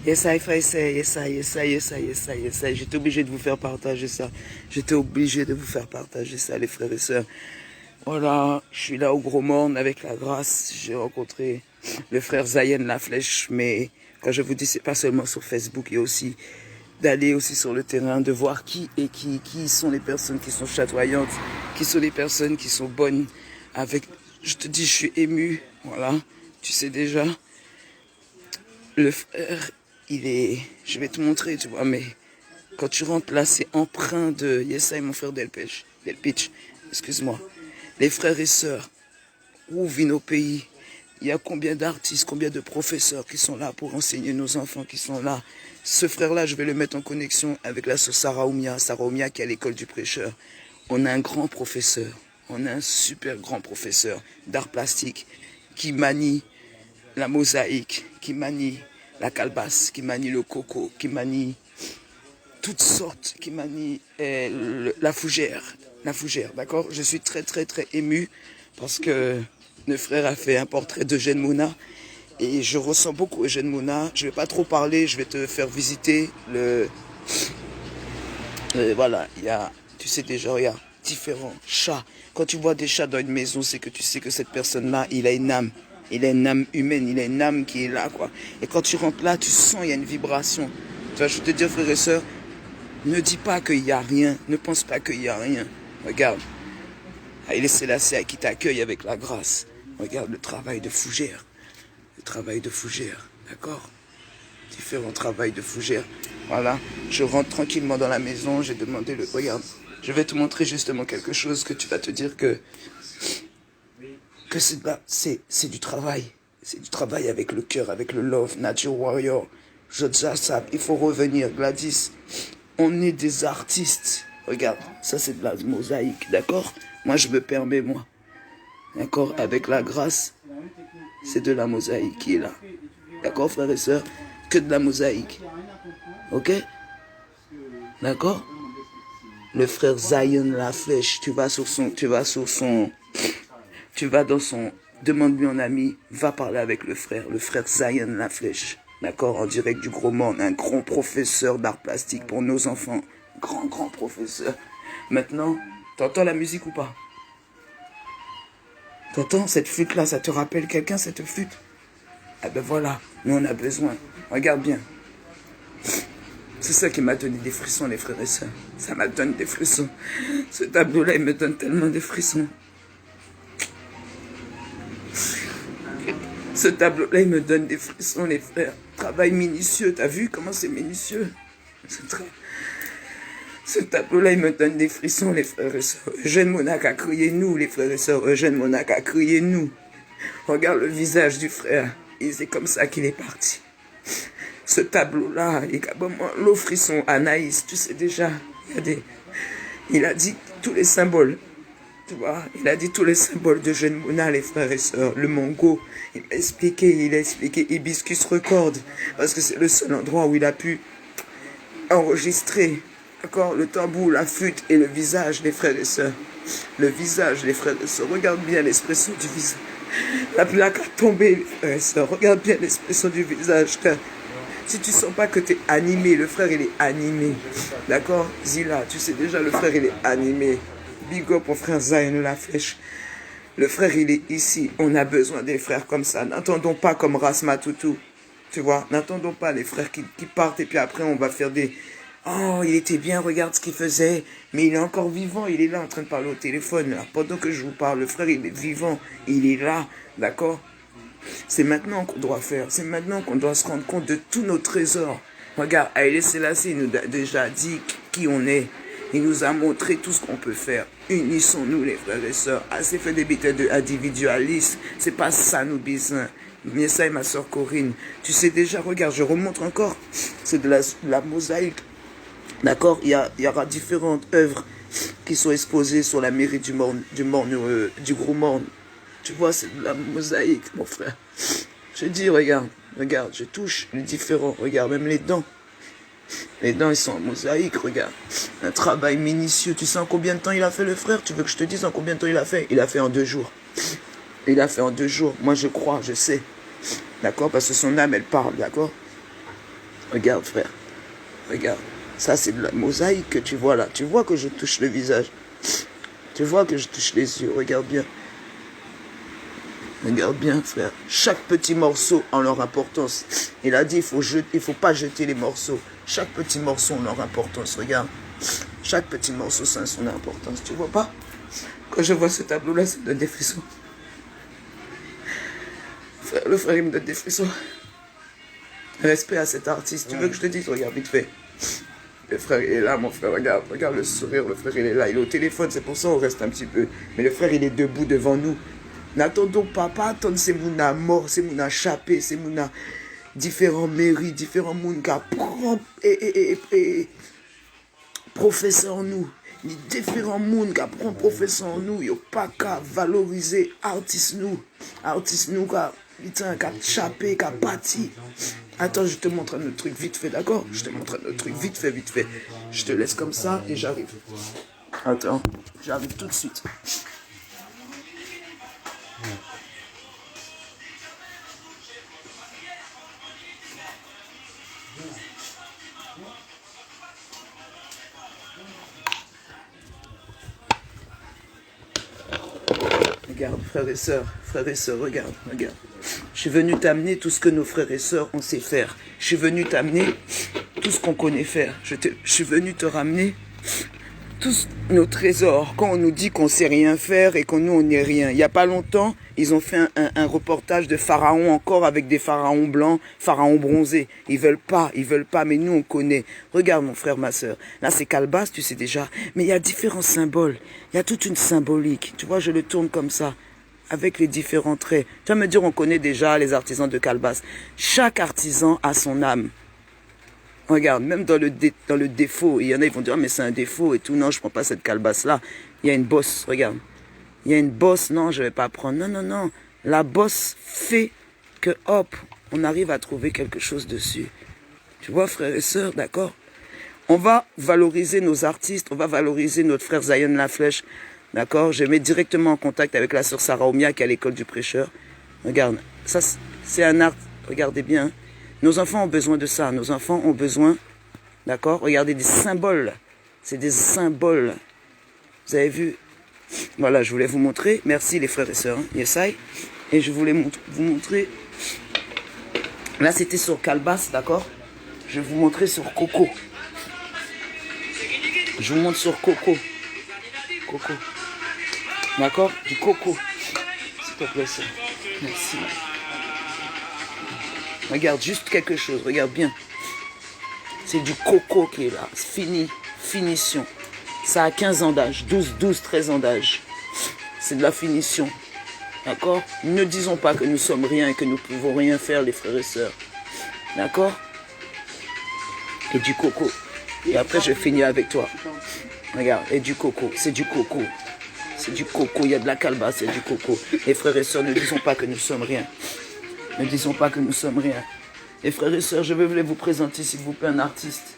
Yes, I. J'étais obligé de vous faire partager ça. J'étais obligé de vous faire partager ça, les frères et sœurs. Voilà, je suis là au Gros Morne avec la grâce. J'ai rencontré le frère Zayen La Flèche, mais quand je vous dis, c'est pas seulement sur Facebook, il y a aussi d'aller aussi sur le terrain, de voir qui sont les personnes qui sont chatoyantes, qui sont les personnes qui sont bonnes. Avec, je te dis, je suis ému, voilà, tu sais déjà. Le frère, il est, je vais te montrer, tu vois, mais quand tu rentres là, c'est empreint de Yesai, mon frère Delpech, Delpitch, excuse-moi. Les frères et sœurs, où vit nos pays? Il y a combien d'artistes, combien de professeurs qui sont là pour enseigner nos enfants, qui sont là. Ce frère-là, je vais le mettre en connexion avec la sœur Sarah Oumia qui est à l'école du prêcheur. On a un grand professeur, on a un super grand professeur d'art plastique qui manie la mosaïque, qui manie la calebasse, qui manie le coco, qui manie toutes sortes, qui manie la fougère, d'accord? Je suis très ému parce que le frère a fait un portrait d'Eugène Mouna et je ressens beaucoup Eugène Mouna. Je vais pas trop parler, je vais te faire visiter voilà, il y a, tu sais déjà, il y a différents chats. Quand tu vois des chats dans une maison, c'est que tu sais que cette personne-là, il a une âme. Il a une âme humaine, il a une âme qui est là, quoi. Et quand tu rentres là, tu sens, il y a une vibration. Tu vois, je te dis, frères et sœurs, ne dis pas qu'il n'y a rien. Ne pense pas qu'il n'y a rien. Regarde. Haïlé Sélassié qui t'accueille avec la grâce. Regarde le travail de fougère. Le travail de fougère. D'accord? Différents travails de fougère. Voilà. Je rentre tranquillement dans la maison. J'ai demandé le... Regarde. Je vais te montrer justement quelque chose que tu vas te dire que c'est du travail. C'est du travail avec le cœur, avec le love, Nature Warrior. Jodja, il faut revenir. Gladys, on est des artistes. Regarde, ça c'est de la mosaïque, d'accord? Moi je me permets, moi. D'accord? Avec la grâce, c'est de la mosaïque qui est là. D'accord, frères et sœurs? Que de la mosaïque. Ok? D'accord? Le frère Zion La Flèche, tu vas dans son, demande-lui un ami, va parler avec le frère Zion La Flèche, d'accord, en direct du Gros Morne, un grand professeur d'art plastique pour nos enfants, grand professeur. Maintenant, t'entends la musique ou pas? T'entends cette flûte-là, ça te rappelle quelqu'un, cette flûte? Ah ben voilà, nous on a besoin, regarde bien. C'est ça qui m'a donné des frissons, les frères et sœurs. Ça m'a donné des frissons. Ce tableau-là, il me donne tellement de frissons. Ce tableau-là, il me donne des frissons, les frères. Travail minutieux, t'as vu comment c'est minutieux? Ce tableau-là, il me donne des frissons, les frères et sœurs. Eugène Monac a crié nous, les frères et sœurs. Eugène Monac a crié nous. Regarde le visage du frère. Et c'est comme ça qu'il est parti. Ce tableau-là, le frisson, Anaïs, tu sais déjà, il a dit tous les symboles, tu vois, il a dit tous les symboles de Jeune Mouna, les frères et sœurs, le Mongo, il a expliqué Hibiscus Record, parce que c'est le seul endroit où il a pu enregistrer, d'accord, le tambour, la flûte et le visage, les frères et sœurs. Le visage, les frères et sœurs, regarde bien l'expression du visage. La plaque a tombé, les frères et sœurs, regarde bien l'expression du visage, car si tu sens pas que tu es animé, le frère il est animé. D'accord? Zila, tu sais déjà, le frère il est animé. Big up mon frère Zion La Flèche. Le frère il est ici. On a besoin des frères comme ça. N'attendons pas comme Rasma Toutou. Tu vois? N'attendons pas les frères qui partent et puis après on va faire des... Oh, il était bien, regarde ce qu'il faisait. Mais il est encore vivant, il est là en train de parler au téléphone. Là. Pendant que je vous parle, le frère il est vivant. Il est là. D'accord? C'est maintenant qu'on doit faire, c'est maintenant qu'on doit se rendre compte de tous nos trésors. Regarde, Haïlé Sélassié nous a déjà dit qui on est. Il nous a montré tout ce qu'on peut faire. Unissons-nous les frères et sœurs. Assez fait des bêtises de individualistes. C'est pas ça nos besoins. Miessa et ma soeur Corinne. Tu sais déjà, regarde, je remonte encore. C'est de la mosaïque. D'accord? Il y aura différentes œuvres qui sont exposées sur la mairie du Gros Morne. Tu vois, c'est de la mosaïque, mon frère. Je dis, regarde, je touche les différents. Regarde, même les dents. Les dents, ils sont en mosaïque, regarde. Un travail minutieux. Tu sais en combien de temps il a fait, le frère? Tu veux que je te dise en combien de temps il a fait? Il a fait en 2 jours. Il a fait en 2 jours. Moi, je crois, je sais. D'accord? Parce que son âme, elle parle, d'accord? Regarde, frère. Regarde. Ça, c'est de la mosaïque que tu vois là. Tu vois que je touche le visage. Tu vois que je touche les yeux. Regarde bien. Regarde bien, frère. Chaque petit morceau a leur importance. Il a dit, il faut pas jeter les morceaux. Chaque petit morceau a leur importance. Regarde. Chaque petit morceau a son importance. Tu vois pas? Quand je vois ce tableau-là, ça me donne des frissons. Frère, le frère, il me donne des frissons. Respect à cet artiste. Tu veux que je te dise? Regarde, vite fait. Le frère, il est là, mon frère. Regarde, regarde le sourire. Le frère, il est là. Il est au téléphone. C'est pour ça qu'on reste un petit peu. Mais le frère, il est debout devant nous. N'attendons pas attendre ces mouna morts, ces mouna chapés, ces mouna différents mairies, différents moun qui prend professeur en nous. Ni différents moun qui prend professeur en nous. Yo pas qu'à valoriser artistes nous qui chapé, qui bâti. Attends, je te montre un autre truc vite fait, d'accord? Je te montre un autre truc vite fait, vite fait. Je te laisse comme ça et j'arrive. Attends, j'arrive tout de suite. Regarde, frères et sœurs, regarde, regarde. Je suis venu t'amener tout ce que nos frères et sœurs, on sait faire. Je suis venu t'amener tout ce qu'on connaît faire. Je suis venu te ramener tous nos trésors. Quand on nous dit qu'on sait rien faire et qu'on nous, on n'est rien. Il n'y a pas longtemps, ils ont fait un reportage de pharaons encore avec des pharaons blancs, pharaons bronzés. Ils veulent pas, mais nous, on connaît. Regarde, mon frère, ma sœur. Là, c'est calebasse, tu sais déjà. Mais il y a différents symboles. Il y a toute une symbolique. Tu vois, je le tourne comme ça, avec les différents traits. Tu vas me dire, on connaît déjà les artisans de calebasse. Chaque artisan a son âme. Regarde, même dans le défaut, il y en a, ils vont dire, ah, mais c'est un défaut et tout. Non, je ne prends pas cette calebasse-là. Il y a une bosse, regarde. Il y a une bosse, non, je ne vais pas prendre. Non, non, non. La bosse fait que, hop, on arrive à trouver quelque chose dessus. Tu vois, frères et sœurs, d'accord? On va valoriser nos artistes, on va valoriser notre frère Zion Laflèche, d'accord? Je mets directement en contact avec la sœur Sarah Omia qui est à l'école du prêcheur. Regarde, ça, c'est un art, regardez bien. Nos enfants ont besoin de ça. Nos enfants ont besoin, d'accord? Regardez, des symboles. C'est des symboles. Vous avez vu? Voilà, je voulais vous montrer. Merci les frères et sœurs. Hein, Yesai. Et je voulais vous montrer. Là, c'était sur calebasse, d'accord? Je vais vous montrer sur coco. Je vous montre sur coco. Coco. D'accord? Du coco. S'il te plaît, sœur. Merci. Regarde juste quelque chose, regarde bien. C'est du coco qui est là. Fini, finition. Ça a 15 ans d'âge, 12, 13 ans d'âge. C'est de la finition. D'accord? Ne disons pas que nous sommes rien et que nous ne pouvons rien faire, les frères et sœurs. D'accord? Et du coco. Et après, je finis avec toi. Regarde, et du coco. C'est du coco. C'est du coco. Il y a de la calebasse, c'est du coco. Les frères et sœurs, ne disons pas que nous sommes rien. Ne disons pas que nous sommes rien. Et frères et sœurs, je vais vous présenter, s'il vous plaît, un artiste.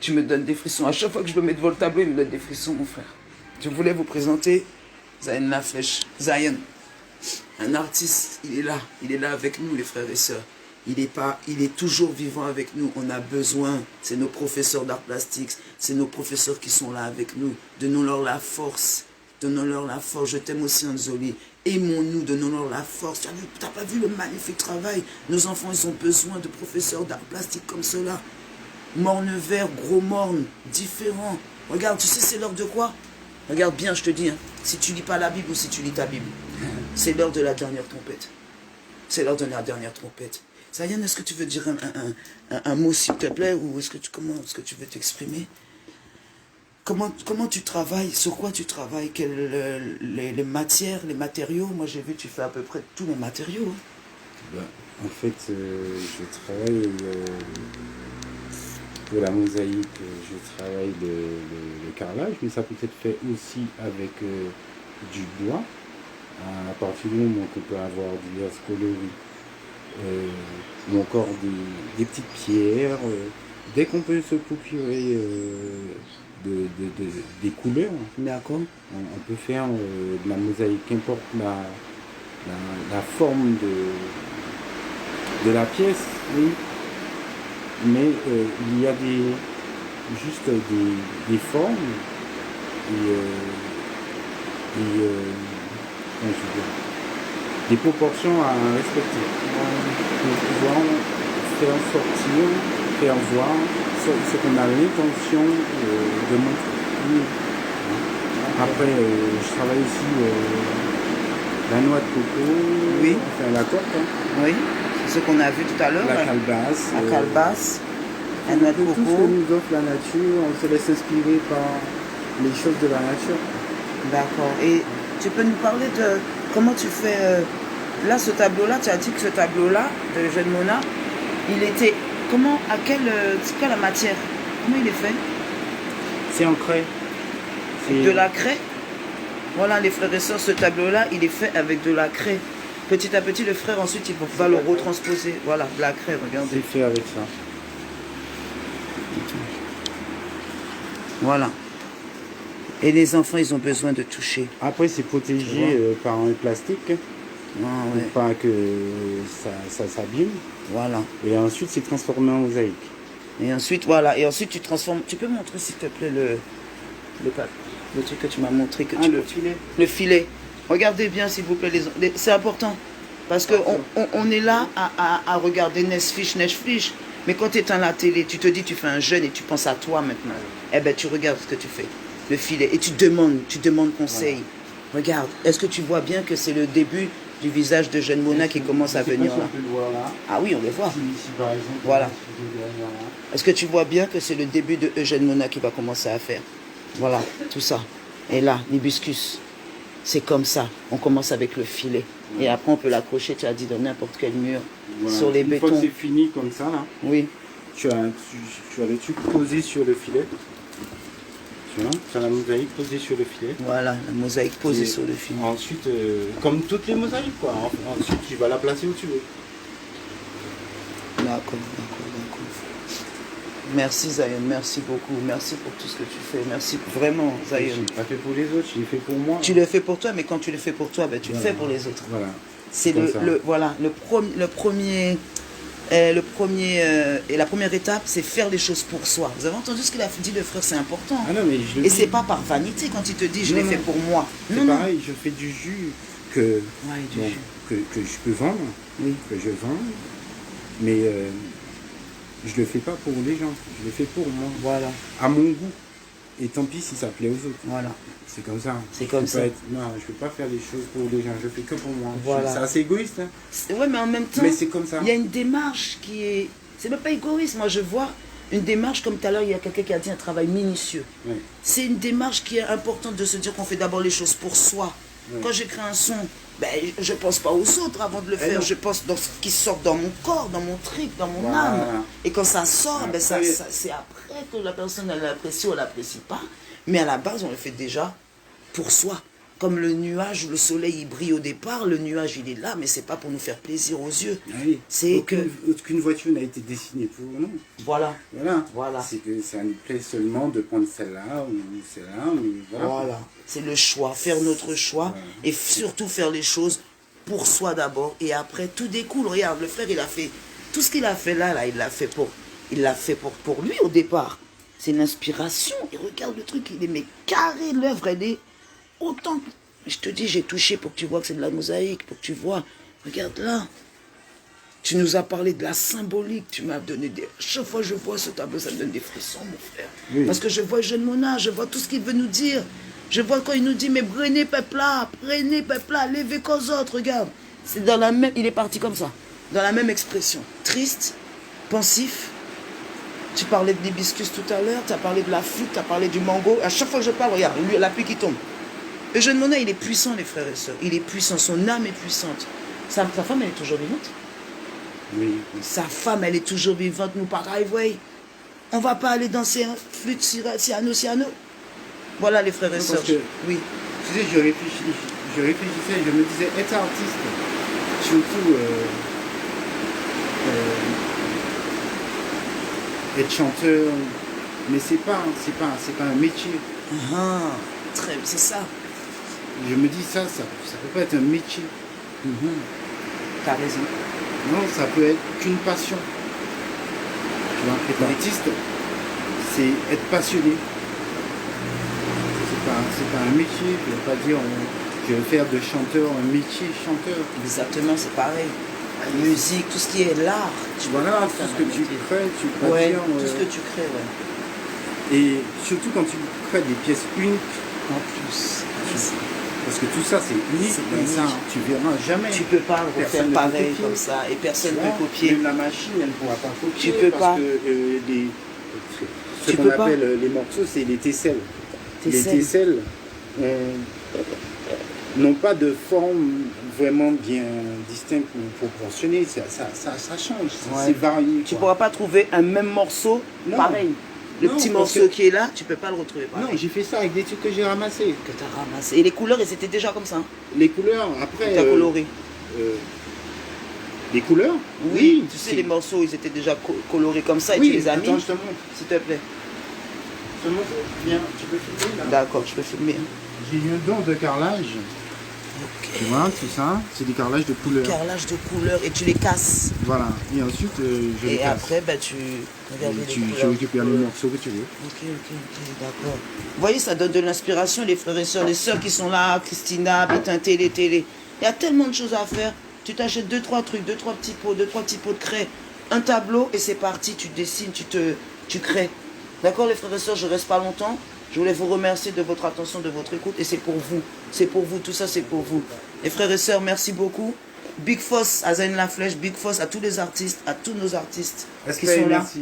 Tu me donnes des frissons. À chaque fois que je me mets devant le tableau, il me donne des frissons, mon frère. Je voulais vous présenter Zion Laflèche. Zion, un artiste, il est là avec nous, les frères et sœurs. Il est toujours vivant avec nous. On a besoin. C'est nos professeurs d'art plastique. C'est nos professeurs qui sont là avec nous. Donnons-leur la force. Donnons-leur la force. Je t'aime aussi, Anzoli. Aimons-nous, donnons-leur la force. Tu n'as pas vu le magnifique travail? Nos enfants, ils ont besoin de professeurs d'art plastique comme cela. Morne vert, gros morne, différents. Regarde, tu sais, c'est l'heure de quoi? Regarde bien, je te dis. Hein, si tu lis pas la Bible ou si tu lis ta Bible, c'est l'heure de la dernière trompette. C'est l'heure de la dernière trompette. Zion, est-ce que tu veux dire un mot, s'il te plaît? Ou comment est-ce que tu veux t'exprimer? Comment tu travailles? Sur quoi tu travailles? Les matières, les matériaux? Moi, j'ai vu que tu fais à peu près tous les matériaux. Hein. Ben, en fait, je travaille pour la mosaïque, je travaille le carrelage, mais ça peut être fait aussi avec du bois. À partir du moment qu'on peut avoir diverses coloris, ou encore des petites pierres. Dès qu'on peut se procurer des couleurs, D'accord. on peut faire de la mosaïque, qu'importe la forme de la pièce. Oui. mais il y a juste des formes et, comment je veux dire, des proportions à respecter pour pouvoir faire sortir, faire voir ce qu'on a l'intention de montrer. Après, je travaille aussi la noix de coco, Oui. enfin la coque, hein, Oui, c'est ce qu'on a vu tout à l'heure. la calebasse. La calebasse, la noix de Tout ce que coco. nous offre la nature, on se laisse inspirer par les choses de la nature. D'accord. Et tu peux nous parler de comment tu fais là, ce tableau-là, tu as dit que ce tableau-là de Eugène Mona, il était comment, à quelle, c'est quoi la matière? Comment il est fait? C'est en craie. C'est De la craie. Voilà les frères et sœurs, ce tableau-là, il est fait avec de la craie. Petit à petit, le frère ensuite, il va le retransposer. Voilà, de la craie, regardez. c'est fait avec ça. Voilà. Et les enfants, ils ont besoin de toucher. Après, c'est Tu protégé par un plastique Ah, ouais. pour pas que ça s'abîme. Voilà. Et ensuite, c'est transformé en mosaïque. Et ensuite, voilà. Et ensuite, tu transformes. Tu peux montrer, s'il te plaît, le truc que tu m'as montré. Que tu... le filet. Le filet. Regardez bien, s'il vous plaît. C'est important. Parce qu'on on est là à regarder Netflix. Mais quand tu éteins la télé, tu te dis, tu fais un jeûne et tu penses à toi maintenant. Eh bien, tu regardes ce que tu fais. Le filet. Et tu demandes conseil. Voilà. Regarde, est-ce que tu vois bien que c'est le début du visage de Eugène Mona qui commence à venir là? On peut le voir là. Ah oui, on le voit. Ici, par exemple. Voilà. Voilà. Est-ce que tu vois bien que c'est le début de Eugène Mona qui va commencer à faire? Voilà, tout ça. Et là, l'hibiscus. C'est comme ça. On commence avec le filet. Et après, on peut l'accrocher, tu as dit, dans n'importe quel mur. Voilà. Sur les Une fois bétons. que c'est fini comme ça, là, Oui. tu as le truc posé sur le filet. Tu vois, tu as la mosaïque posée sur le filet. Voilà, la mosaïque posée Et sur le filet. Ensuite, comme toutes les mosaïques, quoi. Ensuite, tu vas la placer où tu veux. D'accord. Merci Zayon, merci beaucoup. Merci pour tout ce que tu fais. Merci vraiment Je Zayon. l'ai pas fait pour les autres, je l'ai fait pour moi. Tu le fais pour toi, mais quand tu le fais pour toi, ben, tu le fais pour les autres. Voilà. C'est comme ça. et la première étape, c'est faire les choses pour soi. Vous avez entendu ce qu'il a dit le frère, c'est important. Ah non, mais je le Et dis. c'est pas par vanité quand il te dit je Non, l'ai non. fait pour moi. C'est Non, non. pareil, je fais du jus que, Ouais, du jus. que je peux vendre, Oui. que je vends, mais je le fais pas pour les gens, je le fais pour moi, Voilà, à mon goût. Et tant pis si ça plaît aux autres. voilà. C'est comme ça. C'est comme Je peux ça. pas non, je peux pas faire les choses pour les gens, je fais que pour moi. Voilà. C'est assez égoïste, hein. Ouais, mais en même temps, Mais c'est comme ça. il y a une démarche qui est... C'est même pas égoïste. Moi, je vois une démarche, comme tout à l'heure, il y a quelqu'un qui a dit un travail minutieux. Oui. C'est une démarche qui est importante de se dire qu'on fait d'abord les choses pour soi. Oui. Quand j'écris un son, ben, je pense pas aux autres avant de le faire. non. Je pense dans ce qui sort dans mon corps, dans mon trip, dans mon Voilà. âme. Et quand ça sort, ben, Après- c'est après que la personne elle l'apprécie ou elle l'apprécie pas. Mais à la base, on le fait déjà pour soi. Comme le nuage, le soleil il brille au départ, le nuage il est là, mais c'est pas pour nous faire plaisir aux yeux. Ah oui. C'est Aucune voiture n'a été dessinée pour nous. Voilà. Voilà. C'est que ça nous plaît seulement de prendre celle-là ou celle-là, mais voilà. Voilà. C'est le choix, faire notre choix et surtout faire les choses pour soi d'abord et après tout découle. Regarde, le frère il a fait tout ce qu'il a fait là, il l'a fait pour lui au départ. C'est une inspiration. Et regarde le truc, il est mais carré, l'œuvre elle est autant. Je te dis, j'ai touché pour que tu vois que c'est de la mosaïque, pour que tu vois. Regarde là. Tu nous as parlé de la symbolique, tu m'as donné des... Chaque fois que je vois ce tableau, ça me donne des frissons, mon frère. Oui. Parce que je vois Eugène Mona, je vois tout ce qu'il veut nous dire. Je vois quand il nous dit, mais prenez peuple là, levez qu'aux autres, regarde. C'est dans la même... Il est parti comme ça, dans la même expression. Triste, pensif. Tu parlais de l'hibiscus tout à l'heure, tu as parlé de la flûte, tu as parlé du mango. À chaque fois que je parle, regarde, lui, la pluie qui tombe. Eugène Mona, il est puissant, les frères et sœurs. Il est puissant, son âme est puissante. Sa femme, elle est toujours vivante. Oui. Sa femme, elle est toujours vivante, nous pareil, ouais. On va pas aller danser un flûte Ciano. Voilà les frères et sœurs. Que, Oui. Tu sais, je réfléchissais, je me disais, être artiste, surtout être chanteur, mais c'est pas un métier. Ah, c'est ça. Je me dis ça peut pas être un métier. T'as raison. Non, ça peut être qu'une passion. Tu vois, être artiste, c'est être passionné. C'est pas un métier. Je ne veux pas dire je vais faire de chanteur un métier chanteur. Exactement, c'est pareil. La musique, tout ce qui est l'art. Voilà, tout ce que tu crées, tu peux Ouais, dire. tout ce que tu crées, ouais. Et surtout quand tu crées des pièces uniques. En plus. Parce que tout ça c'est unique, C'est mais ça unique. tu verras jamais. Tu peux pas le refaire Personne ne peut pareil copier. comme ça et personne Tu ne vois, peut copier. même la machine, elle ne pourra pas copier. Tu peux parce pas. que ce Tu qu'on peux pas. appelle les morceaux, c'est les tesselles. Les Tesselles. tesselles n'ont pas de forme vraiment bien distincte ou proportionnée. Ça change, Ouais. c'est varié. Tu quoi. pourras pas trouver un même morceau Non. pareil. Le Non, petit parce morceau que- qui est là, tu peux pas le retrouver pareil. Non, j'ai fait ça avec des trucs que j'ai ramassés. Que tu as ramassé. Et les couleurs, elles étaient déjà comme ça. Hein. Les couleurs, après. Tu as coloré. Les couleurs Oui, tu sais, c'est- les morceaux, ils étaient déjà colorés comme ça et Oui, tu les as attends, mis. je te montre. S'il te plaît. Je te montre. Viens, tu peux filmer là. D'accord, je peux filmer. J'ai eu un don de carrelage. Tu vois, tout ça, c'est des carrelages de couleurs. Carrelage de couleurs et tu les casses. Voilà. Et ensuite, je les Et casse. après, bah, tu regardes Et les tu couleurs. récupères le morceau que tu veux. Ok, d'accord. Vous voyez, ça donne de l'inspiration, les frères et sœurs. Les sœurs qui sont là, Christina, Bitin, télé. Il y a tellement de choses à faire. Tu t'achètes 2-3 trucs, 2-3 petits pots, 2-3 petits pots de craie, un tableau et c'est parti. Tu dessines, tu crées. D'accord, les frères et sœurs, je reste pas longtemps. Je voulais vous remercier de votre attention, de votre écoute. Et c'est pour vous. C'est pour vous. Tout ça, c'est pour vous. Les frères et sœurs, merci beaucoup. Big Foss à Zayn La Flèche, Big Foss à tous les artistes, à tous nos artistes qui sont là. Merci.